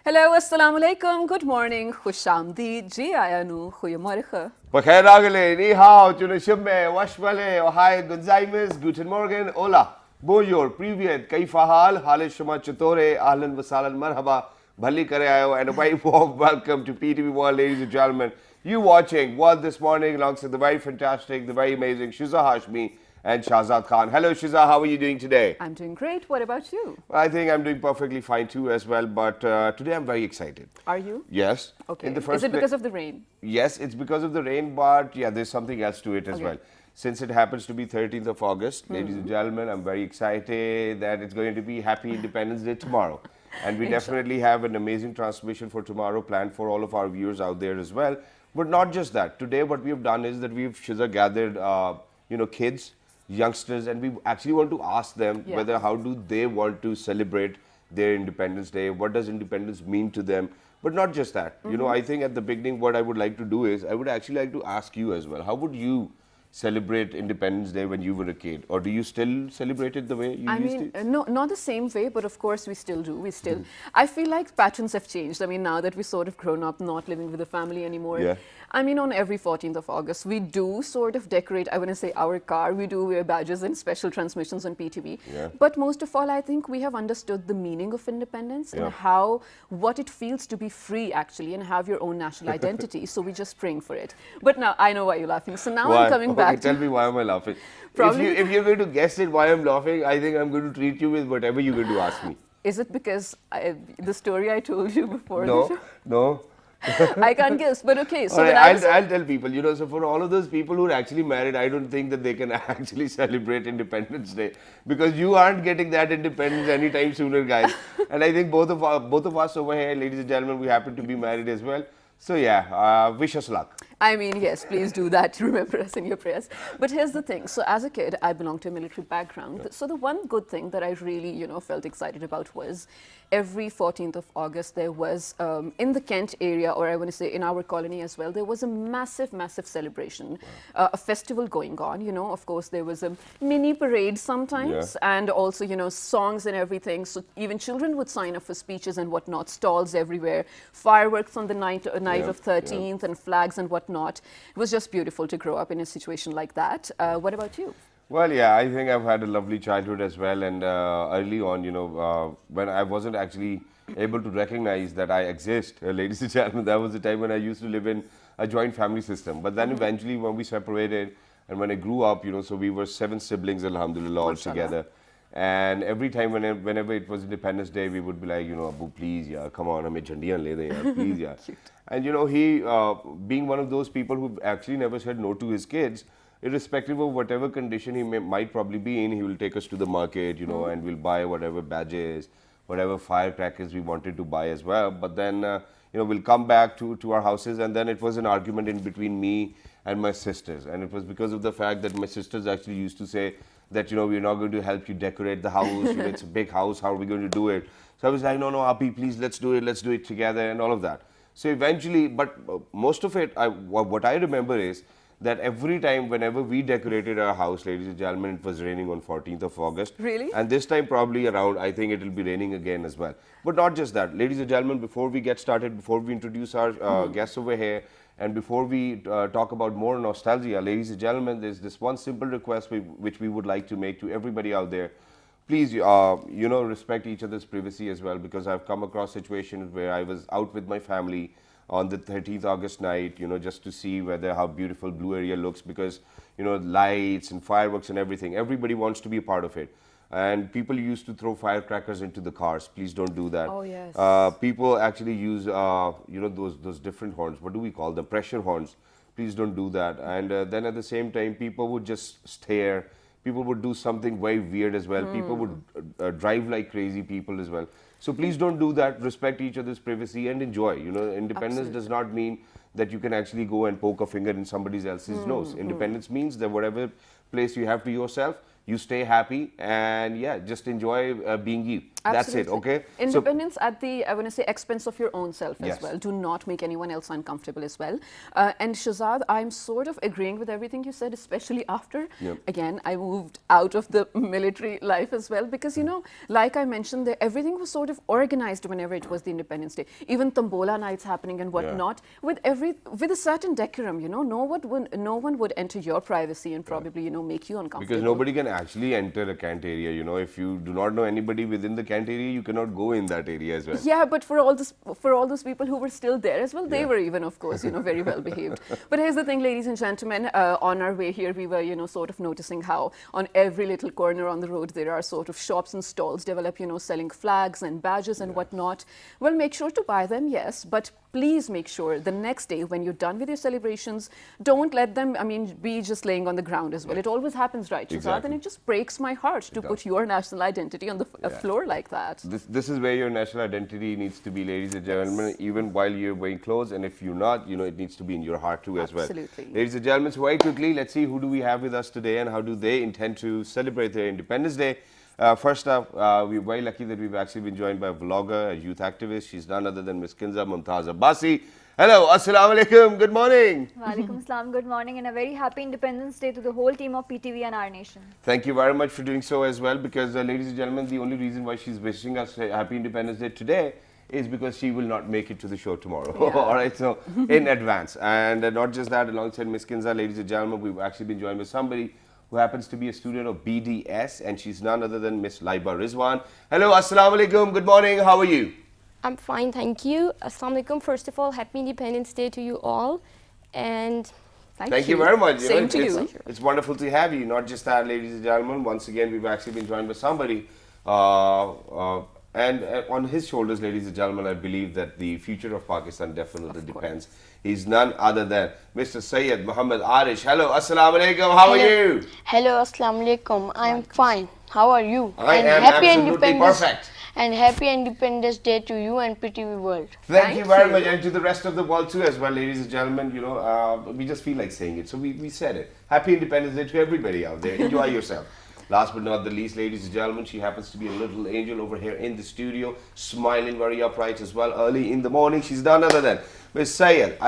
Hello, assalamu alaikum, good morning, khushamdeed, ji ayanu, goedemorgen. Bakhair Agale, Ni Hao, Tunashimbe, Washwale, Ohio, Gonzaimes, Guten Morgen, Hola, Bonjour, Privyet, Kaifahal, Hale Shama Chitore, Ahlan Wasalan Marhaba, Bhali Karayo, and a very warm welcome to PTV World, ladies and gentlemen. You watching World this morning alongside the very fantastic, the very amazing Shiza Hashmi and Shahzad Khan. Hello Shiza, how are you doing today? I'm doing great. What about you? Well, I think I'm doing perfectly fine too as well, but today I'm very excited. Are you? Yes. Okay. Is it because of the rain? Yes, it's because of the rain, but yeah, there's something else to it as well. Since it happens to be 13th of August, ladies and gentlemen, I'm very excited that it's going to be Happy Independence Day tomorrow. And we definitely have an amazing transmission for tomorrow planned for all of our viewers out there as well. But not just that. Today, what we've done is that we've gathered, kids, youngsters, and we actually want to ask them whether how do they want to celebrate their Independence Day, what does independence mean to them. But not just that. You know, I think at the beginning what I would like to do is I would actually like to ask you as well. How would you celebrate Independence Day when you were a kid? Or do you still celebrate it the way you used to? No, not the same way, but of course we still do. I feel like patterns have changed. I mean, now that we're sort of grown up, not living with the family anymore. Yeah. I mean, on every 14th of August, we do sort of decorate, I want to say our car, we do wear badges and special transmissions on PTV. Yeah. But most of all, I think we have understood the meaning of independence and what it feels to be free actually and have your own national identity. So we're just praying for it. But now, I know why you're laughing. So now I'm coming back. Tell me why am I laughing? Probably if you're going to guess it why I'm laughing, I think I'm going to treat you with whatever you're going to ask me. Is it because the story I told you before? No. I can't guess, but okay. So I'll tell people, so for all of those people who are actually married, I don't think that they can actually celebrate Independence Day because you aren't getting that independence anytime sooner, guys. And I think both of us over here, ladies and gentlemen, we happen to be married as well. So yeah, wish us luck. I mean, yes, please do that. Remember us in your prayers. But here's the thing. So as a kid, I belonged to a military background. Yeah. So the one good thing that I really, felt excited about was every 14th of August, there was in the Kent area, or I want to say in our colony as well, there was a massive, massive celebration, a festival going on. Of course, there was a mini parade sometimes and also, songs and everything. So even children would sign up for speeches and whatnot, stalls everywhere, fireworks on the night of 13th and flags and whatnot. It was just beautiful to grow up in a situation like that. What about you? Well, yeah, I think I've had a lovely childhood as well. And early on, when I wasn't actually able to recognize that I exist, ladies and gentlemen, that was the time when I used to live in a joint family system. But then eventually when we separated and when I grew up, so we were 7 siblings, alhamdulillah, all together. And every time, whenever it was Independence Day, we would be like, Abu, please, yeah, come on, hame jhandiyan le de, yaar, please, yeah. And he, being one of those people who actually never said no to his kids, irrespective of whatever condition he might probably be in, he will take us to the market, and we'll buy whatever badges, whatever firecrackers we wanted to buy as well. But then, we'll come back to our houses, and then it was an argument in between me and my sisters. And it was because of the fact that my sisters actually used to say that, we're not going to help you decorate the house, it's a big house, how are we going to do it? So I was like, no, Api, please, let's do it together and all of that. So eventually, but most of it, what I remember is that every time, whenever we decorated our house, ladies and gentlemen, it was raining on 14th of August. Really? And this time probably around, I think it will be raining again as well. But not just that. Ladies and gentlemen, before we get started, before we introduce our guests over here, and before we talk about more nostalgia, ladies and gentlemen, there's this one simple request which we would like to make to everybody out there. Please, respect each other's privacy as well, because I've come across situations where I was out with my family on the 13th August night, just to see how beautiful Blue Area looks, because, lights and fireworks and everything, everybody wants to be a part of it. And people used to throw firecrackers into the cars. Please don't do that. Oh, yes. People actually use, those different horns. What do we call them? Pressure horns. Please don't do that. And then at the same time, people would just stare. People would do something very weird as well. People would drive like crazy people as well. So please don't do that. Respect each other's privacy and enjoy. Independence does not mean that you can actually go and poke a finger in somebody else's nose. Independence means that whatever place you have to yourself, you stay happy, and yeah, just enjoy being you. That's it, Absolutely. okay? Independence at the, I want to say, expense of your own self as Yes. well. Do not make anyone else uncomfortable as well. And Shazad, I'm sort of agreeing with everything you said, especially after, Yep. again, I moved out of the military life as well. Because, you know, like I mentioned, there, everything was sort of organized whenever it was the Independence Day. Even Tambola nights happening and whatnot, with a certain decorum, you know, no one would enter your privacy and probably, you know, make you uncomfortable. Because nobody can actually enter a cant area, you know. If you do not know anybody within the cant area, you cannot go in that area as well. Yeah, but for all those people who were still there as well, they were even, of course, you know, very well behaved. But here's the thing, ladies and gentlemen, on our way here, we were, you know, sort of noticing how on every little corner on the road there are sort of shops and stalls develop, you know, selling flags and badges and whatnot. Well, make sure to buy them, yes, but please make sure the next day when you're done with your celebrations, don't let them, I mean, be just laying on the ground as well. It always happens, right, Shazad? Exactly. And it just breaks my heart to put your national identity on the floor like that. This is where your national identity needs to be, ladies and gentlemen, even while you're wearing clothes. And if you're not, you know, it needs to be in your heart too as well. Absolutely. Ladies and gentlemen, so very quickly, let's see who do we have with us today and how do they intend to celebrate their Independence Day. First up, we're very lucky that we've actually been joined by a vlogger, a youth activist. She's none other than Miss Kinza Mumtaz Abbasi. Hello, assalamu alaikum, good morning. Walaikum Assalam, good morning, and a very happy Independence Day to the whole team of PTV and our nation. Thank you very much for doing so as well, because ladies and gentlemen, the only reason why she's wishing us a happy Independence Day today is because she will not make it to the show tomorrow. All right, so in advance. And not just that, alongside Miss Kinza, ladies and gentlemen, we've actually been joined by somebody who happens to be a student of BDS, and she's none other than Miss Laiba Rizwan. Hello, assalamu alaikum, good morning, how are you? I'm fine, thank you. Assalamu alaikum. First of all, happy Independence Day to you all. And Thank you very much. Same to you. It's wonderful to have you. Not just that, ladies and gentlemen, once again, we've actually been joined by somebody. And on his shoulders, ladies and gentlemen, I believe that the future of Pakistan definitely depends. He's none other than Mr. Sayyid Muhammad Arish. Hello, assalamu alaikum, how are you? Hello, assalamu alaikum. I'm fine. How are you? I and am happy absolutely Independence perfect. And happy Independence Day to you and PTV World. Thank you very much, and to the rest of the world too as well, ladies and gentlemen. You know, we just feel like saying it, so we said it. Happy Independence Day to everybody out there. Enjoy yourself. Last but not the least, ladies and gentlemen, she happens to be a little angel over here in the studio, smiling very upright as well. Early in the morning, she's none other than Miss Sayyida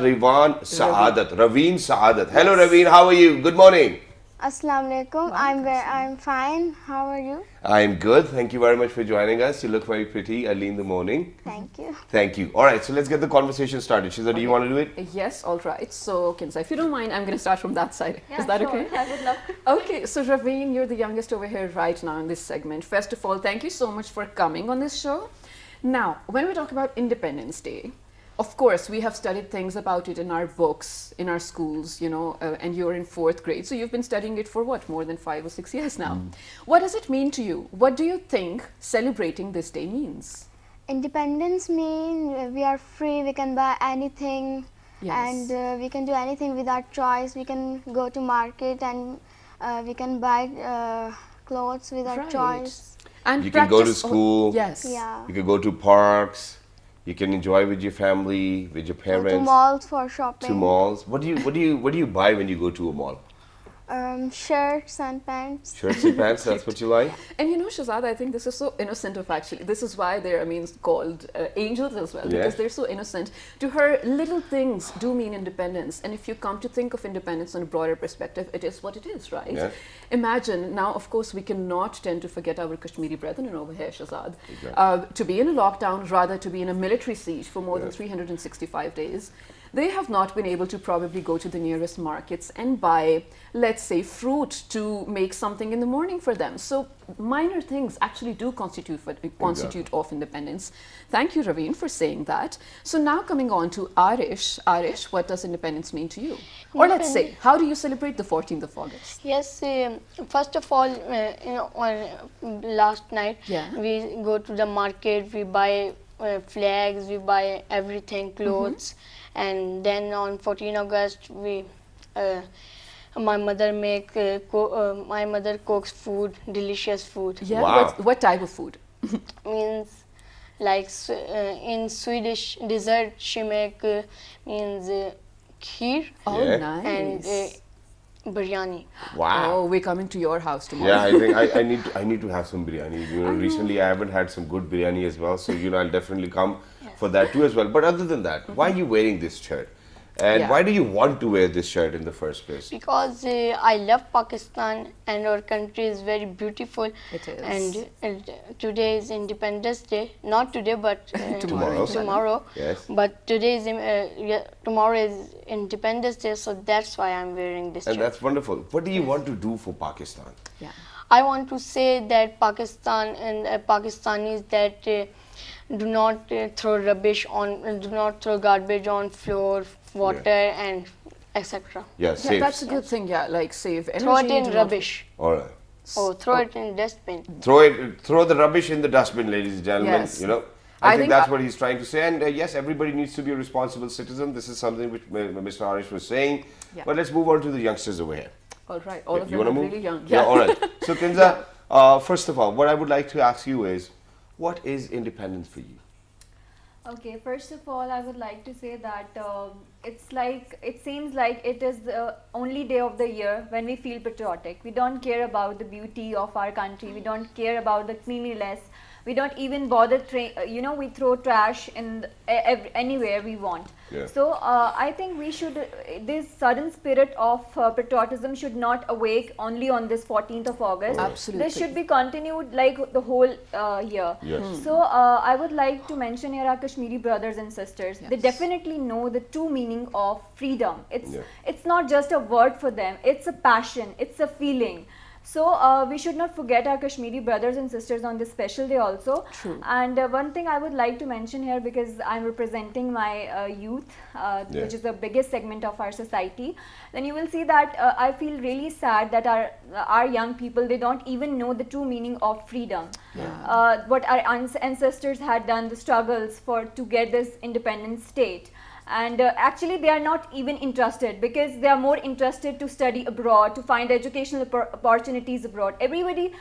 Rivan Saadat. Raveen Saadat. Hello, Raveen. How are you? Good morning. Assalamu alaikum. I'm fine. How are you? I'm good. Thank you very much for joining us. You look very pretty early in the morning. Thank you. Thank you. All right, so let's get the conversation started. Shiza, do you want to do it? Yes, all right. So, Kinza, if you don't mind, I'm going to start from that side. Yeah, Is that sure. okay? I would love to. Okay, so Raveen, you're the youngest over here right now in this segment. First of all, thank you so much for coming on this show. Now, when we talk about Independence Day, of course, we have studied things about it in our books, in our schools, you know, and you're in 4th grade. So you've been studying it for what, more than 5 or 6 years now. What does it mean to you? What do you think celebrating this day means? Independence means we are free. We can buy anything, Yes. and we can do anything without choice. We can go to market and we can buy clothes without Right. choice. And You can go to practice- school. Yes. Yeah. You can go to parks. You can enjoy with your family, with your Go parents. to malls for shopping. To malls. What do you buy when you go to a mall? Shirts and pants. Shirts and pants. That's what you like. And you know, Shazad, I think this is so innocent of actually. This is why they're, I mean, called angels as well, because Yes. they're so innocent. To her, little things do mean independence. And if you come to think of independence on a broader perspective, it is what it is, right? Yes. Imagine, now, of course, we cannot tend to forget our Kashmiri brethren over here, Shazad. Exactly. To be in a lockdown, rather to be in a military siege for more than Yes. 365 days, they have not been able to probably go to the nearest markets and buy, let's say, fruit to make something in the morning for them. So minor things actually do constitute of independence. Thank you, Raveen, for saying that. So now coming on to Arish. Arish, what does independence mean to you? Or let's say, how do you celebrate the 14th of August? Yes, first of all, on last night, Yeah. we go to the market, we buy flags, we buy everything, clothes. And then on 14 August, my mother cooks food, delicious food. Yeah, Wow. what type of food? Means like in Swedish dessert she make means kheer, Oh, Yeah. nice. and biryani. Wow. Oh, we're coming to your house tomorrow. Yeah, I think I need to have some biryani. You know, recently I haven't had some good biryani as well, so you know I'll definitely come for that too as well. But other than that, why are you wearing this shirt? And Yeah. why do you want to wear this shirt in the first place? Because I love Pakistan and our country is very beautiful. It is. And today is Independence Day. Not today, but Tomorrow. tomorrow. Yes. But today is tomorrow is Independence Day, so that's why I'm wearing this And shirt. that's wonderful. What do you want to do for Pakistan? Yeah. I want to say that Pakistan and Pakistanis that do not throw rubbish on, do not throw garbage on floor, water, and etc. Yeah, Yeah, safe. that's a good thing. Yeah, like save energy. Throw it in do not- rubbish. All right. Oh, throw it in dustbin. Throw the rubbish in the dustbin, ladies and gentlemen. Yes. You know, I think that's what he's trying to say. And yes, everybody needs to be a responsible citizen. This is something which Mr. Arish was saying. Yeah. But let's move on to the youngsters over here. All right, all of You them want are to move? really young. Yeah, all right. So, Kinza, first of all, what I would like to ask you is, what is independence for you? Okay, first of all, I would like to say that it seems like it is the only day of the year when we feel patriotic. We don't care about the beauty of our country. We don't care about the cleanliness. We don't even bother, we throw trash in anywhere we want. Yeah. So I think we should, this sudden spirit of patriotism should not awake only on this 14th of August. Absolutely. This should be continued like the whole year. Yes. So I would like to mention here our Kashmiri brothers and sisters. They Yes. definitely know the true meaning of freedom. Yeah. It's not just a word for them. It's a passion. It's a feeling. So we should not forget our Kashmiri brothers and sisters on this special day also. True. And one thing I would like to mention here, because I'm representing my youth, which is the biggest segment of our society, then you will see that I feel really sad that our young people, they don't even know the true meaning of freedom. What our ancestors had done, the struggles to get this independent state. And actually they are not even interested, because they are more interested to study abroad, to find educational opportunities abroad. Everybody,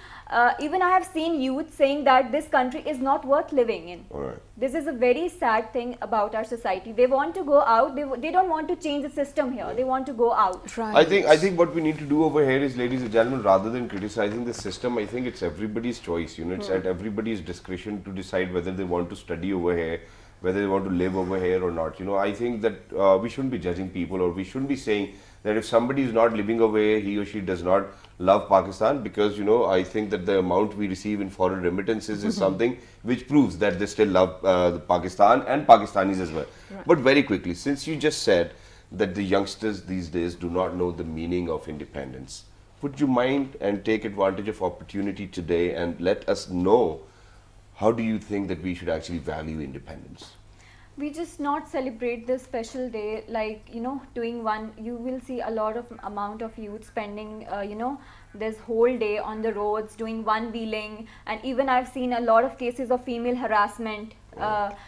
even I have seen youth saying that this country is not worth living in. All right. This is a very sad thing about our society. They want to go out. They don't want to change the system here. They want to go out. Right. I think what we need to do over here is, ladies and gentlemen, rather than criticizing the system, I think it's everybody's choice. You know, it's at everybody's discretion to decide whether they want to study over here, whether they want to live over here or not. You know, I think that we shouldn't be judging people, or we shouldn't be saying that if somebody is not living over here, he or she does not love Pakistan, because, you know, I think that the amount we receive in foreign remittances is something which proves that they still love Pakistan and Pakistanis as well. Right. But very quickly, since you just said that the youngsters these days do not know the meaning of independence, would you mind and take advantage of opportunity today and let us know, how do you think that we should actually value independence? We just not celebrate this special day like, doing one. You will see a lot of amount of youth spending, this whole day on the roads doing one wheeling, and even I've seen a lot of cases of female harassment,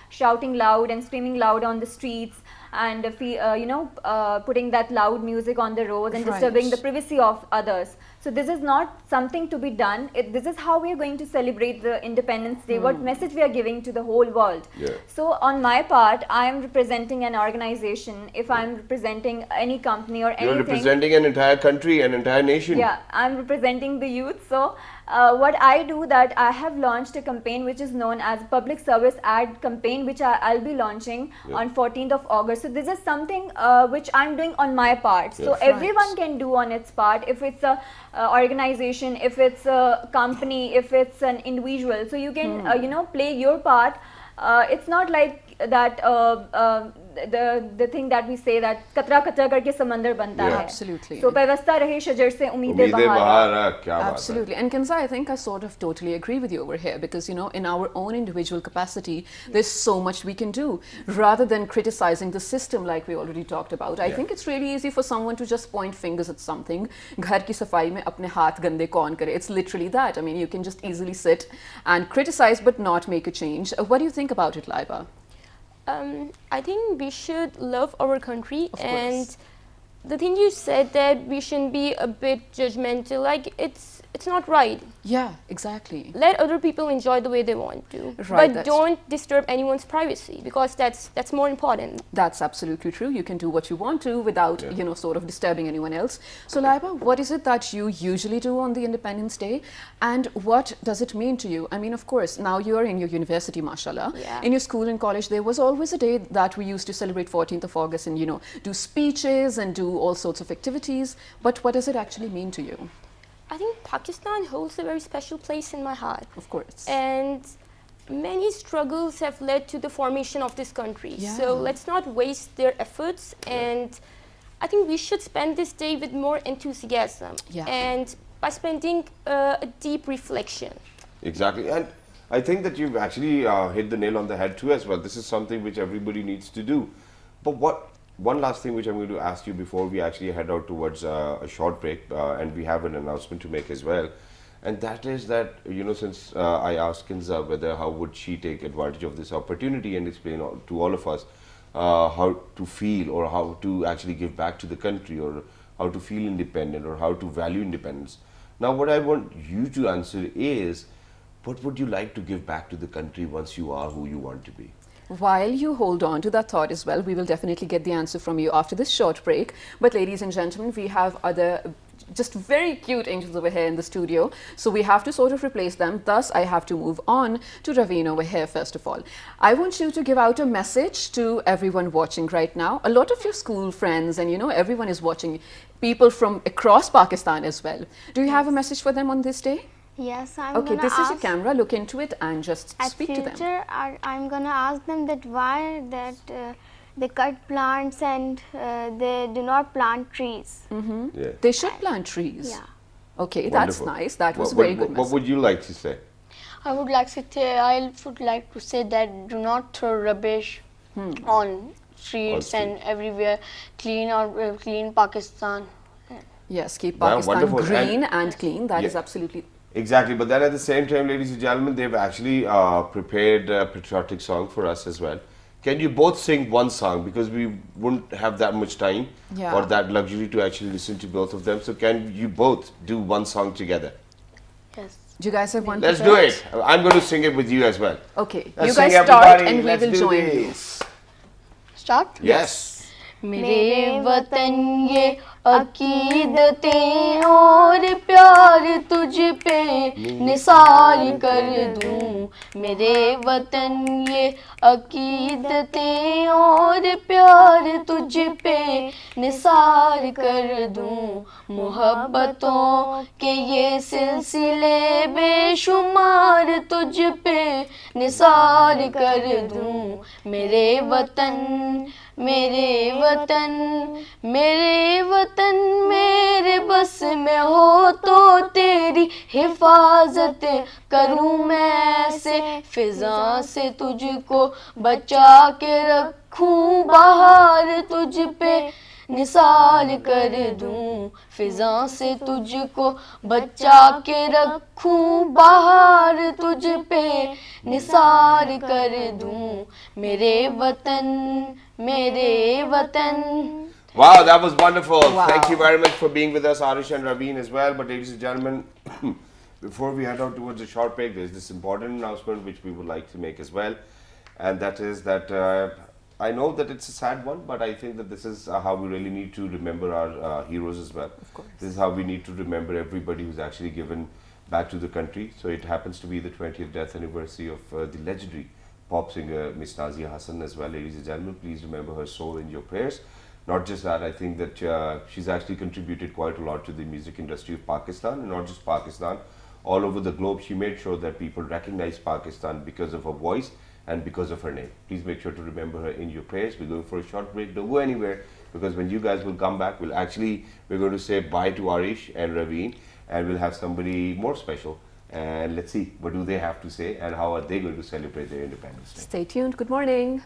shouting loud and screaming loud on the streets, and putting that loud music on the roads and disturbing the privacy of others. So this is not something to be done. This is how we are going to celebrate the Independence Day, what message we are giving to the whole world. Yeah. So on my part, I am representing an organization. If I'm representing any company or anything. You're representing an entire country, an entire nation. Yeah, I'm representing the youth. So what I do, that I have launched a campaign which is known as public service ad campaign, which I'll be launching on 14th of August. So this is something which I'm doing on my part. So everyone can do on its part, if it's a organization, if it's a company, if it's an individual. So you can play your part. It's not like that the thing that we say that katra katra karke samandar banta hai. Absolutely. So paivasta rahe shajar se umeede bahar. Kya baat hai. Absolutely. And Kinza, I think I sort of totally agree with you over here, because, in our own individual capacity, there's so much we can do. Rather than criticizing the system like we already talked about, I think it's really easy for someone to just point fingers at something. Ghar ki safai mein apne haath gande kaun kare. It's literally that. I mean, you can just easily sit and criticize but not make a change. What do you think about it, Laiba? I think we should love our country, and the thing you said that we shouldn't be a bit judgmental, like it's not right. Yeah, exactly. Let other people enjoy the way they want to, Right, but don't disturb anyone's privacy, because that's more important. That's absolutely true. You can do what you want to without, sort of disturbing anyone else. So, Laiba, what is it that you usually do on the Independence Day, and what does it mean to you? I mean, of course, now you are in your university, mashallah. Yeah. In your school and college, there was always a day that we used to celebrate 14th of August and, do speeches and do all sorts of activities. But what does it actually mean to you? I think Pakistan holds a very special place in my heart. Of course. And many struggles have led to the formation of this country. Yeah. So let's not waste their efforts. And I think we should spend this day with more enthusiasm. Yeah. And by spending a deep reflection. Exactly. And I think that you've actually hit the nail on the head too as well. This is something which everybody needs to do. But one last thing which I'm going to ask you before we actually head out towards a short break, and we have an announcement to make as well. And that is that, since I asked Kinza whether how would she take advantage of this opportunity and explain to all of us how to feel or how to actually give back to the country or how to feel independent or how to value independence. Now, what I want you to answer is, what would you like to give back to the country once you are who you want to be? While you hold on to that thought as well, we will definitely get the answer from you after this short break. But ladies and gentlemen, we have other just very cute angels over here in the studio. So we have to sort of replace them. Thus, I have to move on to Raveen over here first of all. I want you to give out a message to everyone watching right now. A lot of your school friends and, everyone is watching, people from across Pakistan as well. Do you have a message for them on this day? Yes, I'm Okay, gonna this is ask your camera. Look into it and just at speak to them. future, I'm gonna ask them that why that they cut plants and they do not plant trees. Yeah. They should plant trees. Yeah. Okay, Wonderful. that's nice. That was a What- very good what message. would you like to say? I would like to say that do not throw rubbish on streets and everywhere. Clean Pakistan. Yes, keep Wow, Pakistan wonderful. green and clean. That is Yeah. absolutely... Exactly, but then at the same time, ladies and gentlemen, they've actually prepared a patriotic song for us as well. Can you both sing one song, because we wouldn't have that much time Yeah. or that luxury to actually listen to both of them. So can you both do one song together? Yes. Do you guys have one Let's do prepared? it. I'm going to sing it with you as well. Okay, Let's you guys sing, start everybody. and we Let's will do join this. Start? Yes. मेरे वतन ये अकीदतें और प्यार तुझ पे निसार कर दूं। मेरे वतन ये अकीदतें और प्यार तुझ पे निसार कर दूं। मोहब्बतों के ये सिलसिले बेशुमार तुझ पे निसार कर दूं। मेरे वतन मेरे बस में हो तो तेरी हिफाजत करूं मैं ऐसे फिजा से तुझको बचा के रखूं बाहर तुझ पे निसार कर दूं। फिजा से तुझको बचा के रखूं बाहर तुझ पे निसार कर दूं। मेरे वतन Wow, that was wonderful. Wow. Thank you very much for being with us, Arish and Raveen as well. But ladies and gentlemen, before we head out towards a short break, there's this important announcement which we would like to make as well. And that is that I know that it's a sad one, but I think that this is how we really need to remember our heroes as well. Of course. This is how we need to remember everybody who's actually given back to the country. So it happens to be the 20th death anniversary of the legendary pop singer Miss Nazia Hassan as well. Ladies and gentlemen, please remember her soul in your prayers. Not just that, I think that she's actually contributed quite a lot to the music industry of Pakistan, and not just Pakistan, all over the globe. She made sure that people recognize Pakistan because of her voice and because of her name. Please make sure to remember her in your prayers. We're going for a short break. Don't go anywhere, because when you guys will come back, we're going to say bye to Arish and Raveen, and we'll have somebody more special. And let's see, what do they have to say and how are they going to celebrate their Independence Day. Stay tuned. Good morning.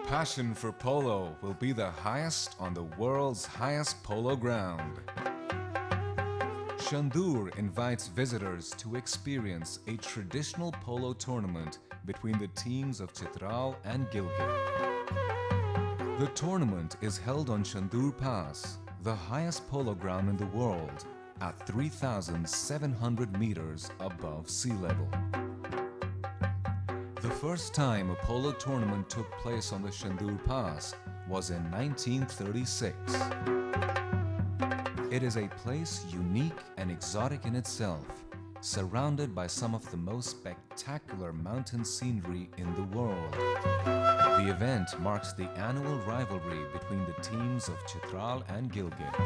Passion for polo will be the highest on the world's highest polo ground. Shandur invites visitors to experience a traditional polo tournament between the teams of Chitral and Gilgit. The tournament is held on Shandur Pass, the highest polo ground in the world, at 3,700 meters above sea level. The first time a polo tournament took place on the Shandur Pass was in 1936. It is a place unique and exotic in itself, surrounded by some of the most spectacular mountain scenery in the world. The event marks the annual rivalry between the teams of Chitral and Gilgit.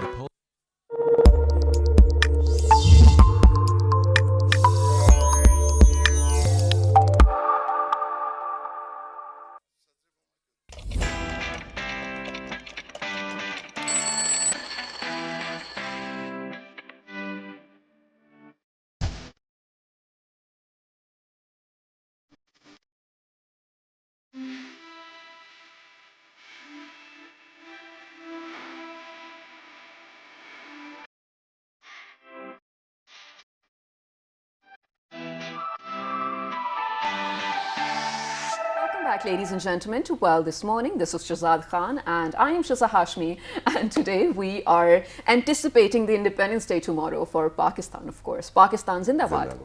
The Welcome back, ladies and gentlemen, to Well This Morning. This is Shahzad Khan and I am Shiza Hashmi, and today we are anticipating the Independence Day tomorrow for Pakistan, of course. Pakistan Zindabad.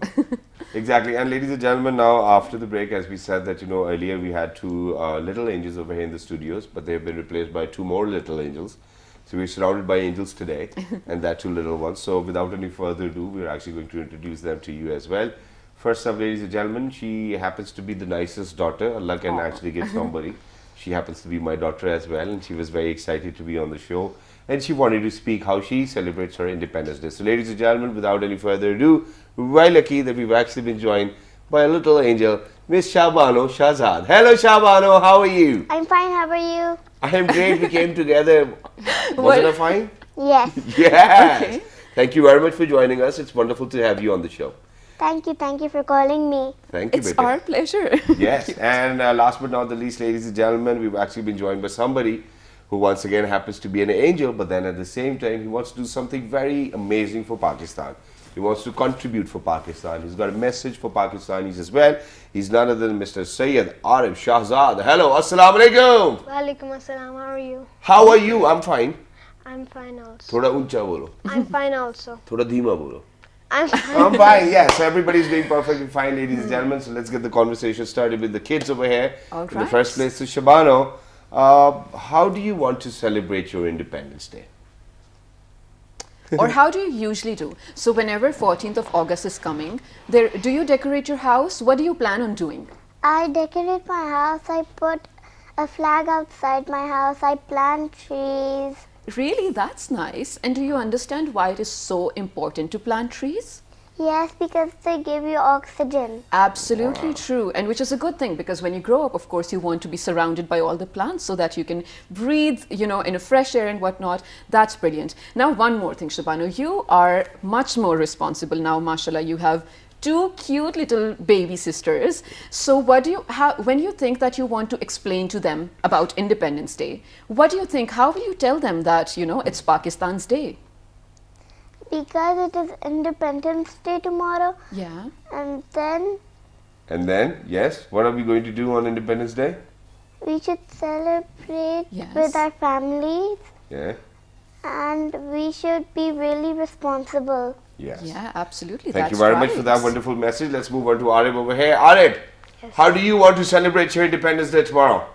Exactly. And ladies and gentlemen, now after the break, as we said that, earlier we had two little angels over here in the studios, but they have been replaced by two more little angels. So we're surrounded by angels today, and that two little ones. So without any further ado, we're actually going to introduce them to you as well. First up, ladies and gentlemen, she happens to be the nicest daughter. Allah can actually give somebody. She happens to be my daughter as well, and she was very excited to be on the show. And she wanted to speak how she celebrates her Independence Day. So ladies and gentlemen, without any further ado, we're very lucky that we've actually been joined by a little angel, Miss Shabano Shahzad. Hello Shabano, how are you? I'm fine, how are you? I am great, we came together. Wasn't it fine? Yes. Yes. Okay. Thank you very much for joining us. It's wonderful to have you on the show. Thank you for calling me. Thank you, It's Bete. our pleasure. Yes, and last but not the least, ladies and gentlemen, we've actually been joined by somebody who once again happens to be an angel, but then at the same time, he wants to do something very amazing for Pakistan. He wants to contribute for Pakistan. He's got a message for Pakistanis as well. He's none other than Mr. Sayyid Arif Shahzad. Hello, assalamu alaikum. Walaikum assalam, how are you? How are you? I'm fine. I'm fine also. Thoda uncha bolo. I'm fine also. Thoda dheema bolo. I'm fine. I'm fine, yes. Everybody's doing perfectly fine, ladies and gentlemen. So let's get the conversation started with the kids over here. All In the right. first place, to Shabano. How do you want to celebrate your Independence Day? Or how do you usually do? So whenever 14th of August is coming, do you decorate your house? What do you plan on doing? I decorate my house. I put a flag outside my house. I plant trees. Really, that's nice. And do you understand why it is so important to plant trees? Yes, because they give you oxygen. Absolutely true, and which is a good thing because when you grow up, of course, you want to be surrounded by all the plants so that you can breathe, in a fresh air and whatnot. That's brilliant. Now, one more thing, Shabanu, you are much more responsible now, mashallah. You have two cute little baby sisters. So when you think that you want to explain to them about Independence Day, what do you think? How will you tell them that, it's Pakistan's day? Because it is Independence Day tomorrow. Yeah. And then Yes, what are we going to do on Independence Day? we should celebrate Yes. with our families. Yeah. And we should be really responsible. Yes. Yeah, absolutely. Thank you That's very much for that right. wonderful message. Let's move on to Arif over here. Arif, how do you want to celebrate your Independence Day tomorrow?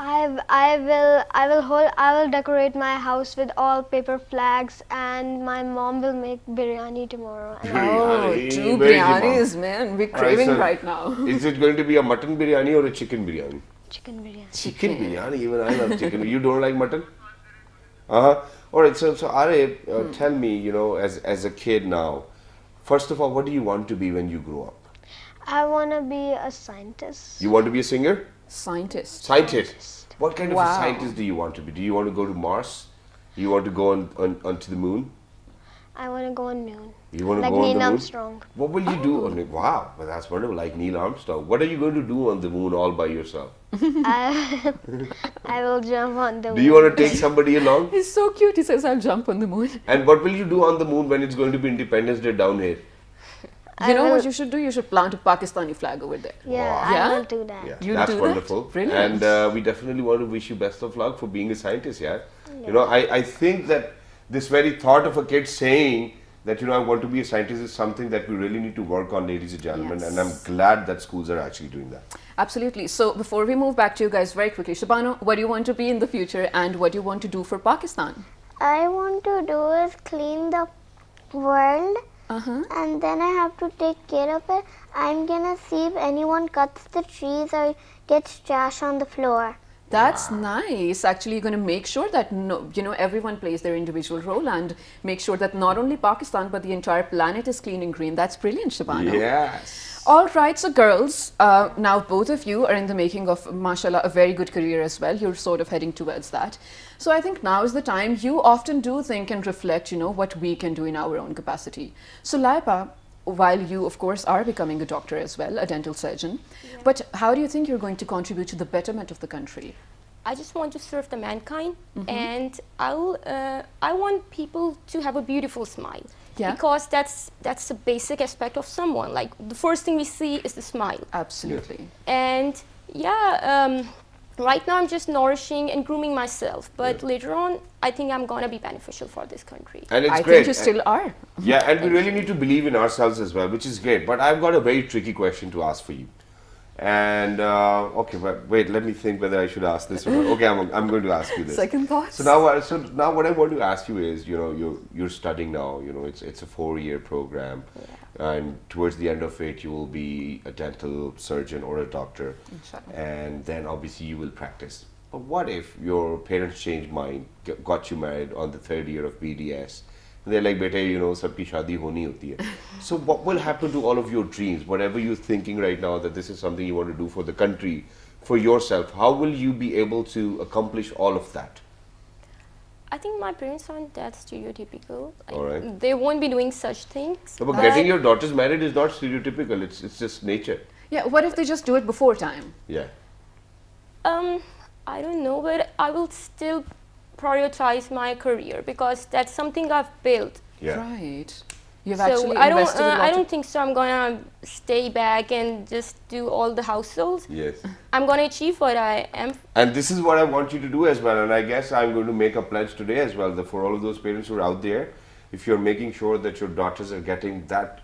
I will decorate my house with all paper flags, and my mom will make biryani tomorrow. Oh, Biryani. two Where is your mom? biryanis, man. We're All craving so right now. Is it going to be a mutton biryani or a chicken biryani? Chicken biryani. Chicken biryani, even I love chicken. You don't like mutton? Uh-huh. All right, so Arif, tell me, as a kid now, first of all, what do you want to be when you grow up? I want to be a scientist. You want to be a singer? Scientist. Scientist. What kind of a Wow. scientist do you want to be? Do you want to go to Mars? Do you want to go onto the moon? I want to go on moon. You want to Like go on Neil the moon? Armstrong. What will you do on it? Wow, well, that's wonderful, like Neil Armstrong. What are you going to do on the moon all by yourself? I will jump on the moon. Do you want to take somebody along? He's so cute. He says, I'll jump on the moon. And what will you do on the moon when it's going to be Independence Day down here? You know what you should do? You should plant a Pakistani flag over there. Yeah, Yeah? I will do that. Yeah, You'll that's do that? wonderful. Brilliant. And we definitely want to wish you best of luck for being a scientist, yeah? I think that this very thought of a kid saying that, I want to be a scientist is something that we really need to work on, ladies and gentlemen. And I'm Yes. glad that schools are actually doing that. Absolutely. So before we move back to you guys very quickly, Shabano, what do you want to be in the future and what do you want to do for Pakistan? I want to do is clean the world. And then I have to take care of it. I'm gonna see if anyone cuts the trees or gets trash on the floor. That's nice. Actually, you're going to make sure that everyone plays their individual role and make sure that not only Pakistan but the entire planet is clean and green. That's brilliant, Shabano. Yes. All right, so girls, now both of you are in the making of, mashallah, a very good career as well. You're sort of heading towards that. So I think now is the time. You often do think and reflect, what we can do in our own capacity. So Laipa, while you, of course, are becoming a doctor as well, a dental surgeon, but how do you think you're going to contribute to the betterment of the country? I just want to serve the mankind, and I want people to have a beautiful smile. Yeah. Because that's a basic aspect of someone. Like the first thing we see is the smile. Absolutely. And right now I'm just nourishing and grooming myself. But later on, I think I'm gonna be beneficial for this country. And it's I great. think you still are. Yeah, and we really need to believe in ourselves as well, which is great. But I've got a very tricky question to ask for you. And okay, but wait, let me think whether I should ask this or not. Okay, I'm going to ask you this. Second thoughts? So now what I want to ask you is, you're studying now. It's a 4-year program, and towards the end of it, you will be a dental surgeon or a doctor, Inshallah. and then obviously you will practice. But what if your parents changed mind, got you married on the 3rd year of BDS? And they're like, beta, sabki shaadi honi hoti hai. So what will happen to all of your dreams? Whatever you're thinking right now that this is something you want to do for the country, for yourself, how will you be able to accomplish all of that? I think my parents aren't that stereotypical. All right. They won't be doing such things. No, but getting your daughters married is not stereotypical. It's just nature. Yeah, what if they just do it before time? Yeah. I don't know, but I will still prioritize my career because that's something I've built. Yeah. Right. You've So actually I don't, invested a lot I of- don't think so. I'm gonna stay back and just do all the households. Yes. I'm gonna achieve what I am. And this is what I want you to do as well. And I guess I'm going to make a pledge today as well that for all of those parents who are out there, if you're making sure that your daughters are getting that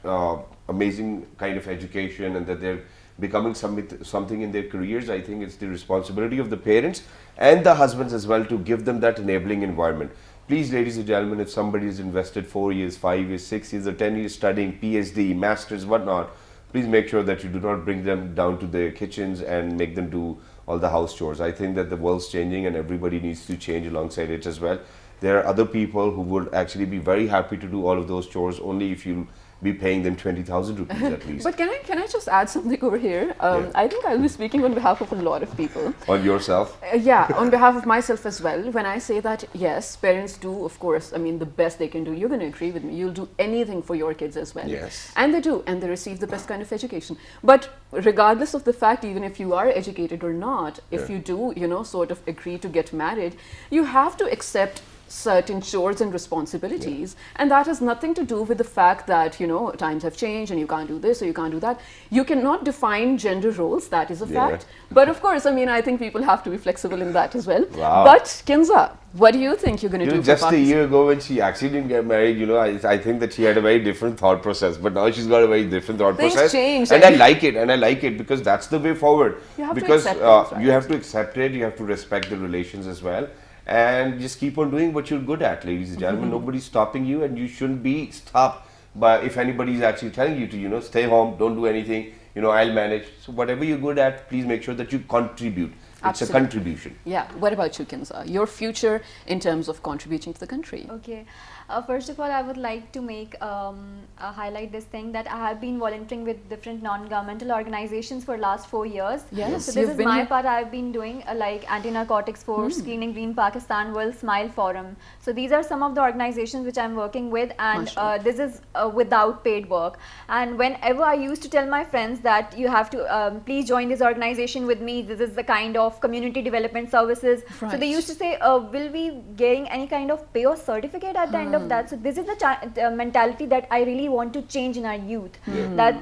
amazing kind of education and that they're becoming something in their careers, I think it's the responsibility of the parents and the husbands as well to give them that enabling environment. Please, ladies and gentlemen, if somebody has invested 4 years, 5 years, 6 years or 10 years studying PhD, masters, whatnot, please make sure that you do not bring them down to their kitchens and make them do all the house chores. I think that the world's changing and everybody needs to change alongside it as well. There are other people who would actually be very happy to do all of those chores only if you be paying them 20,000 rupees at least. But can I just add something over here? Yeah. I think I'll be speaking on behalf of a lot of people. On yourself? Yeah, on behalf of myself as well. When I say that, yes, parents do, of course, I mean, the best they can do. You're going to agree with me. You'll do anything for your kids as well. Yes. And they do, and they receive the best kind of education. But regardless of the fact, even if you are educated or not, if you do, you know, sort of agree to get married, you have to accept certain chores and responsibilities, and that has nothing to do with the fact that, you know, times have changed and you can't do this or you can't do that. You cannot define gender roles, that is a fact. But of course, I mean, I think people have to be flexible in that as well. Wow. But Kinza, what do you think you're going to do? Just for a Pakistan? year ago when she actually didn't get married, you know, I think that she had a very different thought process, but now she's got a very different thought Things process. change, and I like it, because that's the way forward. You have to because accept things, right? you have to accept it, you have to respect the relations as well, and just keep on doing what you're good at, ladies and gentlemen. Nobody's stopping you, and you shouldn't be stopped by if anybody's actually telling you to, you know, stay home, don't do anything, you know, I'll manage. So whatever you're good at, please make sure that you contribute. It's a contribution. Yeah. What about you, Kinza? Your future in terms of contributing to the country? Okay. First of all, I would like to highlight this thing that I have been volunteering with different non-governmental organizations for last 4 years. Yes, So this you've is been my here. part. I've been doing like Anti-Narcotics Force, Clean and Green Pakistan, World Smile Forum. So these are some of the organizations which I'm working with, and Mashallah. this is without paid work. And whenever I used to tell my friends that you have to please join this organization with me, this is the kind of community development services. So they Right. used to say, will we getting any kind of pay or certificate at the end of that? So this is the mentality that I really want to change in our youth. That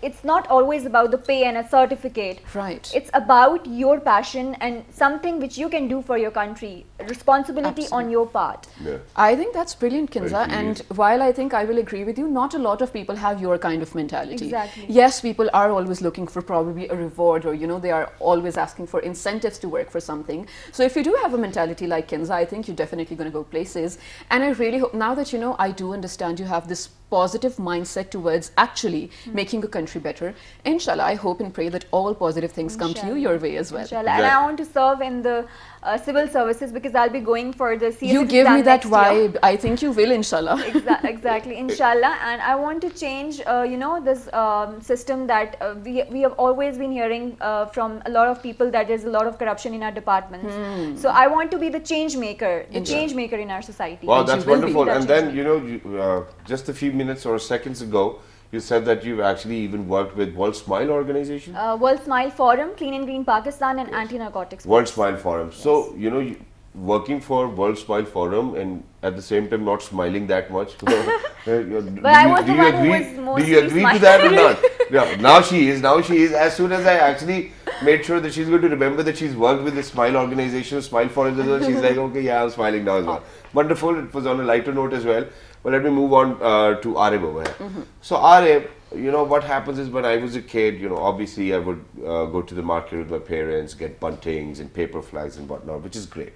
it's not always about the pay and a certificate. Right. It's about your passion and something which you can do for your country. Responsibility on your part. Yeah. I think that's brilliant, Kinza. Thank you. And while I think I will agree with you, not a lot of people have your kind of mentality. Exactly. Yes, people are always looking for probably a reward, or, you know, they are always asking for incentives to work for something. So if you do have a mentality like Kinza, I think you're definitely going to go places. And I really hope, now that, you know, I do understand you have this positive mindset towards actually making a country better. Inshallah, I hope and pray that all positive things come to you your way as well. Inshallah. And I want to serve in the civil services because I'll be going for the CS You give me exam that next year. vibe. I think you will, inshallah. Exactly, inshallah. And I want to change, you know, this system that we have always been hearing from a lot of people that there's a lot of corruption in our departments. So I want to be the change maker, in our society. Wow, And you that's will be. wonderful. That And change then, you know, just a few minutes or seconds ago, you said that you've actually even worked with World Smile organization? World Smile Forum, Clean and Green Pakistan, and Anti-Narcotics. World Smile Forum. So, you know, working for World Smile Forum and at the same time not smiling that much. But I was the one who was do mostly you agree to that or not? Yeah, now she is. As soon as I actually made sure that she's going to remember that she's worked with the Smile organization, Smile Forum as well, she's like, okay, yeah, I'm smiling now as well. Wonderful. It was on a lighter note as well. But let me move on to Arib over here. So Arib, you know, what happens is when I was a kid, you know, obviously I would go to the market with my parents, get buntings and paper flags and whatnot, which is great.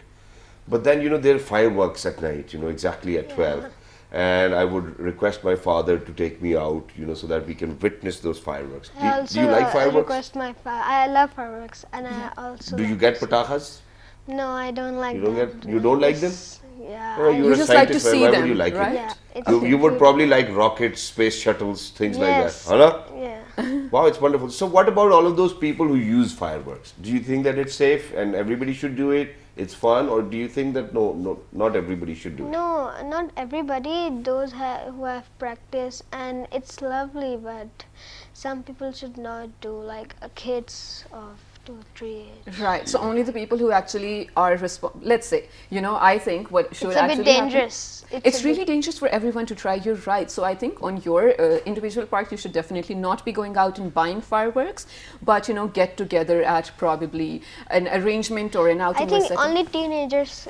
But then, you know, there are fireworks at night, you know, exactly at 12. And I would request my father to take me out, you know, so that we can witness those fireworks. Do you like fireworks? I love fireworks, and I also. Do you get patakhas? No, I don't like. You don't like them? Yeah. Oh, you're You a just like to scientist, see why them, would you like right? it? Yeah, it's You would cool. probably like rockets, space shuttles, things Yes. like that. Huh? Yeah. Wow, it's wonderful. So what about all of those people who use fireworks? Do you think that it's safe and everybody should do it? It's fun, or do you think that no, not everybody should do it? No, not everybody. Those who have practice, and it's lovely, but some people should not do, like kids of 2 or 3 age. Right. So only the people who actually are let's say, you know, I think what should It's a actually bit happen- dangerous. It's really dangerous for everyone to try. You're right. So I think on your individual part, you should definitely not be going out and buying fireworks, but, you know, get together at probably an arrangement or an I outing. think or setting. only teenagers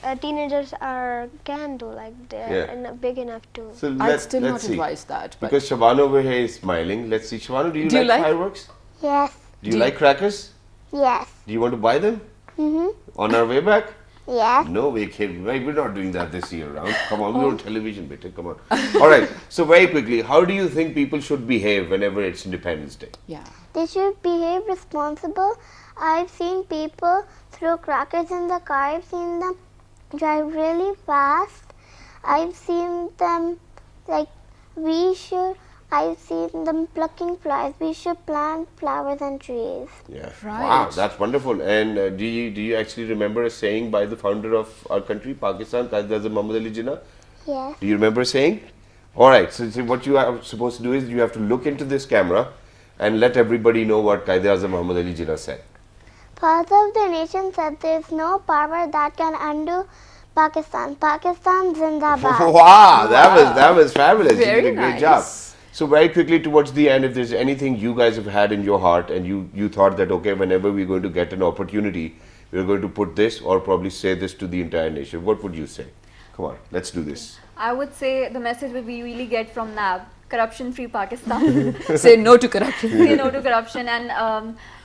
can do, like they're big enough to. So I'd still not let's see. advise that. But Because Shabana over here is smiling. Let's see. Shabana, do you Do you like like- fireworks? Yes. Do you like crackers? Yes. Do you want to buy them? Mhm. On our way back? Yes. No way, kid. We're not doing that this year round. Come on, we're on television, beta. Come on. All right. So very quickly, how do you think people should behave whenever it's Independence Day? Yeah. They should behave responsible. I've seen people throw crackers in the car. I've seen them drive really fast. I've seen them I've seen them plucking flowers. We should plant flowers and trees. Yeah. Right. Wow, that's wonderful. And do you actually remember a saying by the founder of our country, Pakistan, Qaid Azam Muhammad Ali Jinnah? Yes. Do you remember a saying? All right. So what you are supposed to do is you have to look into this camera and let everybody know what Qaid Azam Muhammad Ali Jinnah said. Father of the nation said there is no power that can undo Pakistan. Pakistan Zindabad. Wow, that was fabulous. You Very did a great nice. job. So very quickly towards the end, if there's anything you guys have had in your heart and you thought that, okay, whenever we're going to get an opportunity, we're going to put this or probably say this to the entire nation, what would you say? Come on, let's do this. I would say the message that we really get from NAB, corruption-free Pakistan. Say no to corruption. Say no to corruption.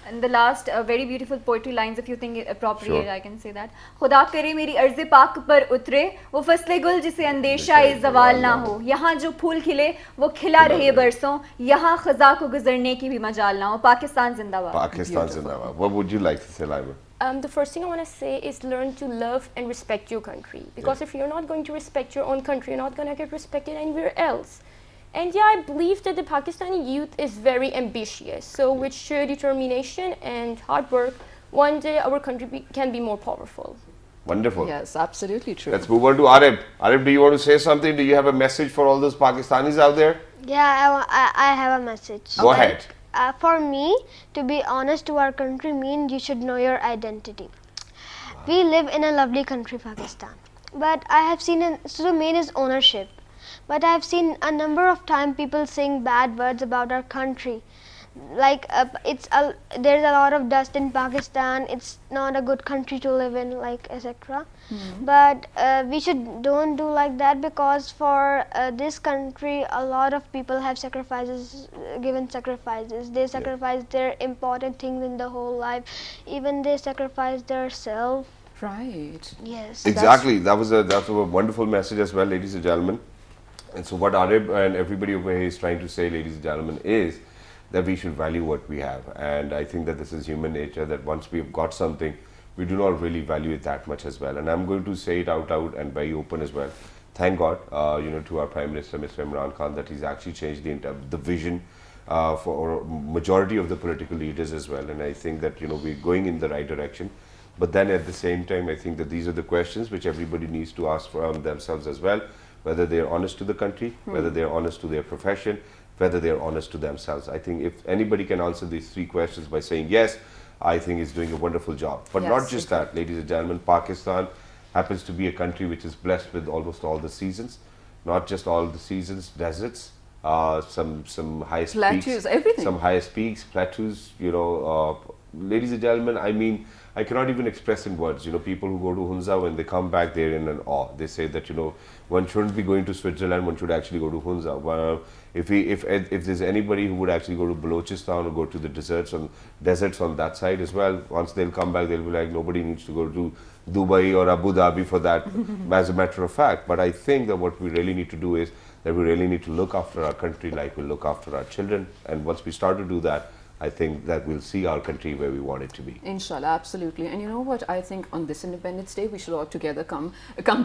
And the last very beautiful poetry lines, if you think it appropriate, Sure. I can say that. खुदा करे मेरी अर्ज़े पाक पर उतरे वो फसले गुल जिसे अंदेशा इस ज़वाल ना हो यहाँ जो फूल खिले वो खिला रहे बरसों यहाँ ख़ज़ा को गुजरने की भी मजाल ना हो पाकिस्तान जिंदाबाद. Pakistan Zindabad. What would you like to say, Laima? The first thing I want to say is learn to love and respect your country. Because if you're not going to respect your own country, you're not going to get respected anywhere else. And yeah, I believe that the Pakistani youth is very ambitious. So with sheer determination and hard work, one day our country can be more powerful. Wonderful. Yes, absolutely true. Let's move on to Arif. Arif, do you want to say something? Do you have a message for all those Pakistanis out there? Yeah, I have a message. Go ahead. For me, to be honest to our country means you should know your identity. We live in a lovely country, Pakistan. But I have seen, so the main is ownership. But I have seen a number of times people saying bad words about our country. Like there's a lot of dust in Pakistan. It's not a good country to live in, like etc. But we don't do like that, because for this country, a lot of people have given sacrifices. They sacrifice their important things in the whole life. Even they sacrifice their self. Right. Yes. Exactly. That's a wonderful message as well, ladies and gentlemen. And so what Arif and everybody over here is trying to say, ladies and gentlemen, is that we should value what we have. And I think that this is human nature, that once we've got something, we do not really value it that much as well. And I'm going to say it out and very open as well. Thank God, to our Prime Minister, Mr. Imran Khan, that he's actually changed the vision for majority of the political leaders as well. And I think that, we're going in the right direction. But then at the same time, I think that these are the questions which everybody needs to ask from themselves as well. Whether they're honest to the country, whether they're honest to their profession, whether they're honest to themselves. I think if anybody can answer these three questions by saying yes, I think is doing a wonderful job. But not just that, ladies and gentlemen, Pakistan happens to be a country which is blessed with almost all the seasons. Not just all the seasons, deserts, some highest Plateaus, peaks, everything. some highest peaks, plateaus, ladies and gentlemen, I mean, I cannot even express in words. People who go to Hunza, when they come back, they're in an awe. They say that, one shouldn't be going to Switzerland, one should actually go to Hunza. If there's anybody who would actually go to Balochistan or go to the deserts on that side as well, once they'll come back, they'll be like, nobody needs to go to Dubai or Abu Dhabi for that, as a matter of fact. But I think that what we really need to do is that we really need to look after our country like we look after our children. And once we start to do that, I think that we'll see our country where we want it to be. Inshallah, absolutely. And you know what? I think on this Independence Day, we should all together come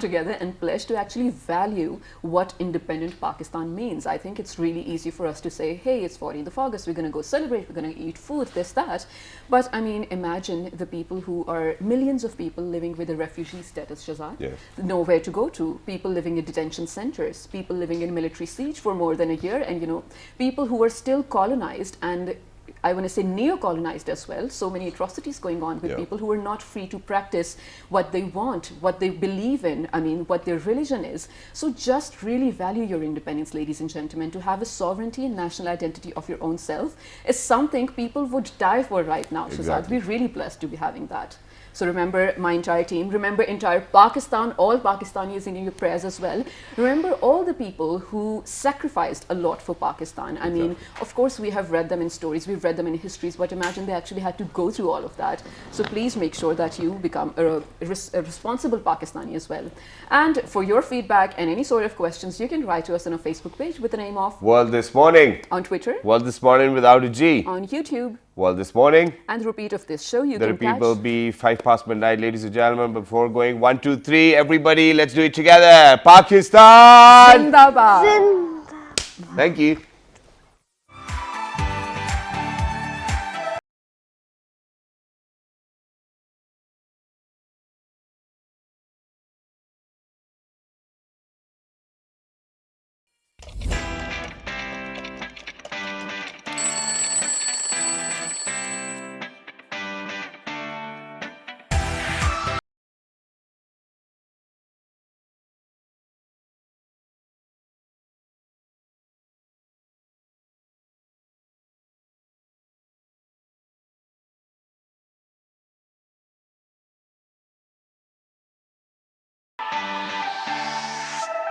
together and pledge to actually value what independent Pakistan means. I think it's really easy for us to say, hey, it's 14th of August, we're going to go celebrate, we're going to eat food, this, that. But I mean, imagine the people who are millions of people living with a refugee status, Shazad. Yes. Nowhere to go to, people living in detention centers, people living in military siege for more than a year, and people who are still colonized and I want to say neo-colonized as well. So many atrocities going on with people who are not free to practice what they want, what they believe in, what their religion is. So just really value your independence, ladies and gentlemen. To have a sovereignty and national identity of your own self is something people would die for right now, Shazad. Exactly. We're really blessed to be having that. So remember my entire team, remember entire Pakistan, all Pakistanis in your prayers as well. Remember all the people who sacrificed a lot for Pakistan. I mean, of course, we have read them in stories, we've read them in histories, but imagine they actually had to go through all of that. So please make sure that you become a responsible Pakistani as well. And for your feedback and any sort of questions, you can write to us on our Facebook page with the name of World This Morning. on Twitter, World This Morning without a G. on YouTube, World This Morning. and the repeat of this show you The can repeat will catch. be 5 past midnight, ladies and gentlemen. Before going 1, 2, 3, everybody, let's do it together. Pakistan! Zindabad! Thank you.